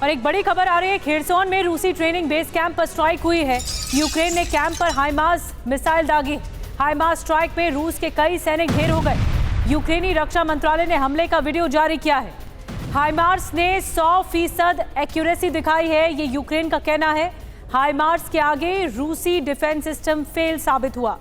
और एक बड़ी खबर आ रही है, खेरसौन में रूसी ट्रेनिंग बेस कैंप पर स्ट्राइक हुई है। यूक्रेन ने कैंप पर हाइमार्स मिसाइल दागी। हाइमार्स स्ट्राइक में रूस के कई सैनिक ढेर हो गए। यूक्रेनी रक्षा मंत्रालय ने हमले का वीडियो जारी किया है। हाइमार्स ने 100% एक्यूरेसी दिखाई है, ये यूक्रेन का कहना है। हाइमार्स के आगे रूसी डिफेंस सिस्टम फेल साबित हुआ।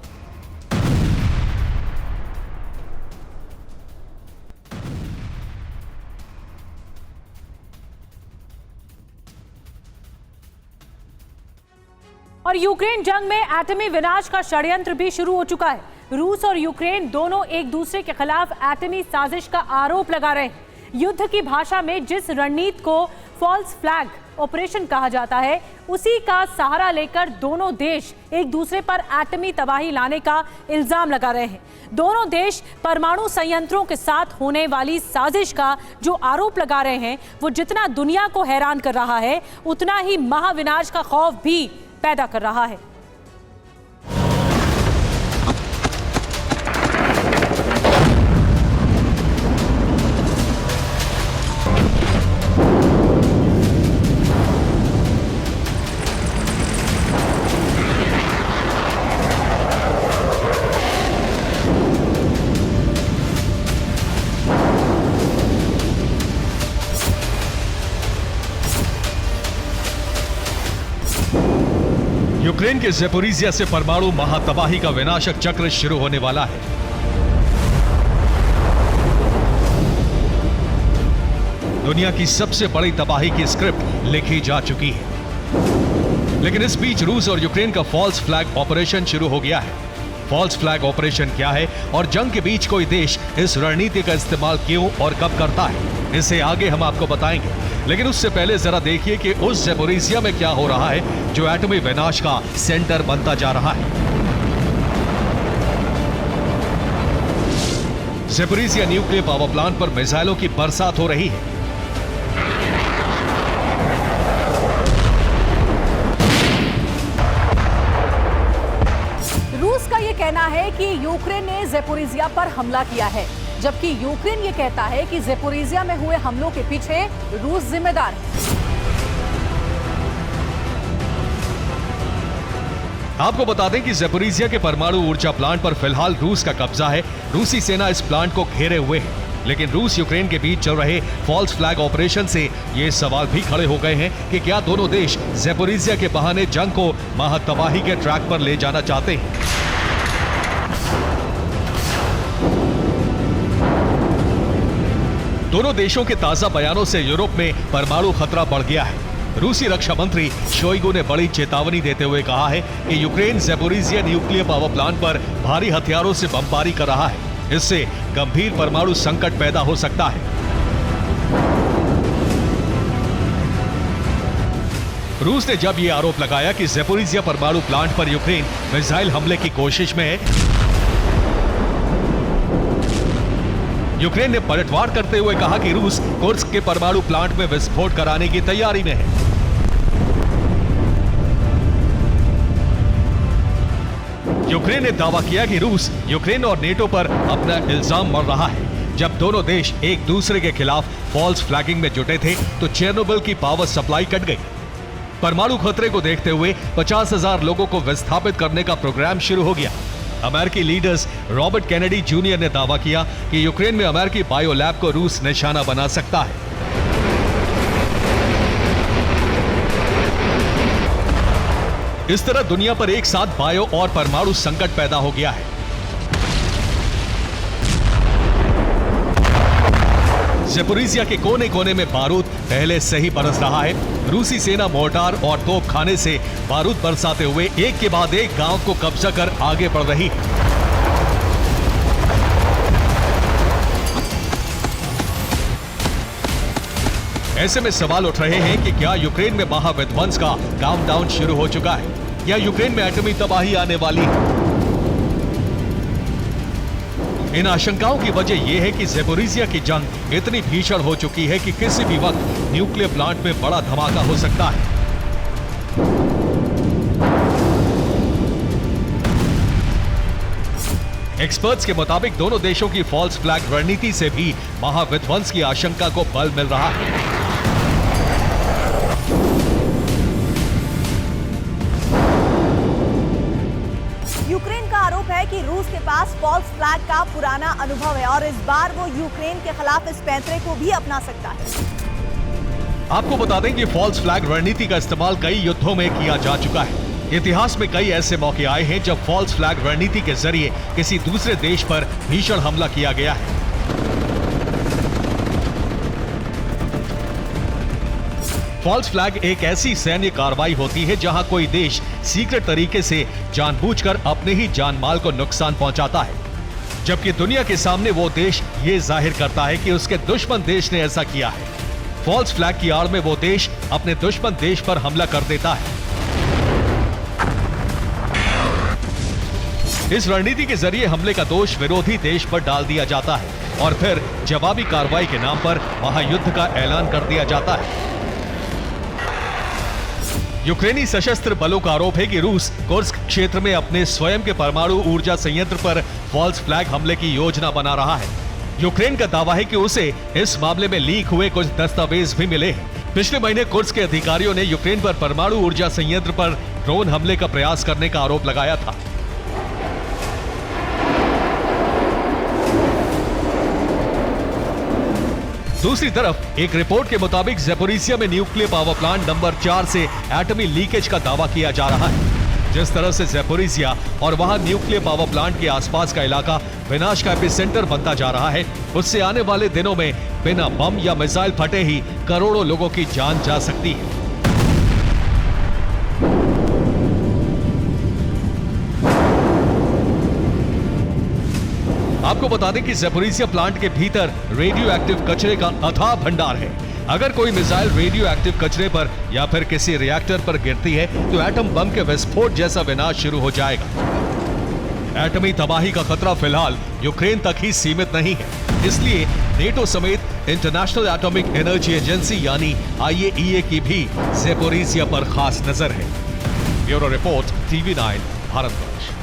और यूक्रेन जंग में एटमी विनाश का षड्यंत्र भी शुरू हो चुका है। रूस और यूक्रेन दोनों एक दूसरे के खिलाफ एटमी साजिश का आरोप लगा रहे हैं। युद्ध की भाषा में जिस रणनीति को फॉल्स फ्लैग ऑपरेशन कहा जाता है, उसी का सहारा लेकर दोनों देश एक दूसरे पर एटमी तबाही लाने का इल्जाम लगा रहे हैं। दोनों देश परमाणु संयंत्रों के साथ होने वाली साजिश का जो आरोप लगा रहे हैं, वो जितना दुनिया को हैरान कर रहा है, उतना ही महाविनाश का खौफ भी पैदा कर रहा है। यूक्रेन के ज़ेपोरिज़िया से परमाणु महातबाही का विनाशक चक्र शुरू होने वाला है। दुनिया की सबसे बड़ी तबाही की स्क्रिप्ट लिखी जा चुकी है, लेकिन इस बीच रूस और यूक्रेन का फॉल्स फ्लैग ऑपरेशन शुरू हो गया है। फॉल्स फ्लैग ऑपरेशन क्या है और जंग के बीच कोई देश इस रणनीति का इस्तेमाल क्यों और कब करता है, इसे आगे हम आपको बताएंगे। लेकिन उससे पहले जरा देखिए कि उस ज़ेपोरिज़िया में क्या हो रहा है जो एटमी विनाश का सेंटर बनता जा रहा है। ज़ेपोरिज़िया न्यूक्लियर पावर प्लांट पर मिसाइलों की बरसात हो रही है। रूस का यह कहना है कि यूक्रेन ने ज़ेपोरिज़िया पर हमला किया है, जबकि यूक्रेन ये कहता है कि ज़ेपोरिज़िया में हुए हमलों के पीछे रूस जिम्मेदार है। आपको बता दें कि ज़ेपोरिज़िया के परमाणु ऊर्जा प्लांट पर फिलहाल रूस का कब्जा है। रूसी सेना इस प्लांट को घेरे हुए है, लेकिन रूस यूक्रेन के बीच चल रहे फॉल्स फ्लैग ऑपरेशन से ये सवाल भी खड़े हो गए हैं कि क्या दोनों देश ज़ेपोरिज़िया के बहाने जंग को महातबाही के ट्रैक पर ले जाना चाहते हैं। दोनों देशों के ताजा बयानों से यूरोप में परमाणु खतरा बढ़ गया है। रूसी रक्षा मंत्री शोइगु ने बड़ी चेतावनी देते हुए कहा है कि Ukraine Zaporizhzhia nuclear power plant पर भारी हथियारों से बमबारी कर रहा है। इससे गंभीर परमाणु संकट पैदा हो सकता है। रूस ने जब यह आरोप लगाया कि ज़ेपोरिज़िया परमाणु प्लांट पर यूक्रेन मिसाइल हमले की कोशिश में है, यूक्रेन ने पलटवार करते हुए कहा कि रूस कुर्स्क के परमाणु प्लांट में विस्फोट कराने की तैयारी में है। यूक्रेन ने दावा किया कि रूस यूक्रेन और नेटो पर अपना इल्जाम मढ़ रहा है। जब दोनों देश एक दूसरे के खिलाफ फॉल्स फ्लैगिंग में जुटे थे तो चेर्नोबिल की पावर सप्लाई कट गई। परमाणु खतरे को देखते हुए 50,000 लोगों को विस्थापित करने का प्रोग्राम शुरू हो गया। अमेरिकी लीडर्स रॉबर्ट कैनेडी जूनियर ने दावा किया कि यूक्रेन में अमेरिकी बायो लैब को रूस निशाना बना सकता है। इस तरह दुनिया पर एक साथ बायो और परमाणु संकट पैदा हो गया है। ज़ेपोरिज़िया के कोने कोने में बारूद पहले से ही बरस रहा है। रूसी सेना मोर्टार और तोपखाने से बारूद बरसाते हुए एक के बाद एक गांव को कब्जा कर आगे बढ़ रही है। ऐसे में सवाल उठ रहे हैं कि क्या यूक्रेन में महाविध्वंस का काउंटडाउन शुरू हो चुका है या यूक्रेन में एटमी तबाही आने वाली है। इन आशंकाओं की वजह यह है कि ज़ेपोरिज़िया की जंग इतनी भीषण हो चुकी है कि किसी भी वक्त न्यूक्लियर प्लांट में बड़ा धमाका हो सकता है। एक्सपर्ट्स के मुताबिक दोनों देशों की फॉल्स फ्लैग रणनीति से भी महाविध्वंस की आशंका को बल मिल रहा है। कि रूस के पास फॉल्स फ्लैग का पुराना अनुभव है और इस बार वो यूक्रेन के खिलाफ इस पैंतरे को भी अपना सकता है। आपको बता दें कि फॉल्स फ्लैग रणनीति का इस्तेमाल कई युद्धों में किया जा चुका है। इतिहास में कई ऐसे मौके आए हैं जब फॉल्स फ्लैग रणनीति के जरिए किसी दूसरे देश पर भीषण हमला किया गया है। फॉल्स फ्लैग एक ऐसी सैन्य कार्रवाई होती है जहां कोई देश सीक्रेट तरीके से जानबूझकर अपने ही जान माल को नुकसान पहुंचाता है, जबकि दुनिया के सामने वो देश ये जाहिर करता है कि उसके दुश्मन देश ने ऐसा किया है। फॉल्स फ्लैग की आड़ में वो देश अपने दुश्मन देश पर हमला कर देता है। इस रणनीति के जरिए हमले का दोष विरोधी देश पर डाल दिया जाता है और फिर जवाबी कार्रवाई के नाम पर महायुद्ध का ऐलान कर दिया जाता है। यूक्रेनी सशस्त्र बलों का आरोप है कि रूस कुर्स्क क्षेत्र में अपने स्वयं के परमाणु ऊर्जा संयंत्र पर फॉल्स फ्लैग हमले की योजना बना रहा है। यूक्रेन का दावा है कि उसे इस मामले में लीक हुए कुछ दस्तावेज भी मिले हैं। पिछले महीने कुर्स्क के अधिकारियों ने यूक्रेन पर परमाणु ऊर्जा संयंत्र पर ड्रोन हमले का प्रयास करने का आरोप लगाया था। दूसरी तरफ एक रिपोर्ट के मुताबिक ज़ेपोरिजिया में न्यूक्लियर पावर प्लांट नंबर 4 से एटमी लीकेज का दावा किया जा रहा है। जिस तरह से ज़ेपोरिजिया और वहां न्यूक्लियर पावर प्लांट के आसपास का इलाका विनाश का एपिसेंटर बनता जा रहा है, उससे आने वाले दिनों में बिना बम या मिसाइल फटे ही करोड़ों लोगों की जान जा सकती है। आपको बता दें कि ज़ेपोरिजिया प्लांट के भीतर रेडियो एक्टिव कचरे का अथाह भंडार है। अगर कोई मिसाइल रेडियो एक्टिव कचरे पर या फिर किसी रिएक्टर पर गिरती है तो एटम बम के विस्फोट जैसा विनाश शुरू हो जाएगा। एटमी तबाही का खतरा फिलहाल यूक्रेन तक ही सीमित नहीं है, इसलिए नेटो समेत इंटरनेशनल एटॉमिक एनर्जी एजेंसी यानी IAEA की भी ज़ेपोरिजिया पर खास नजर है। Bureau report TV9 Bharatvarsh.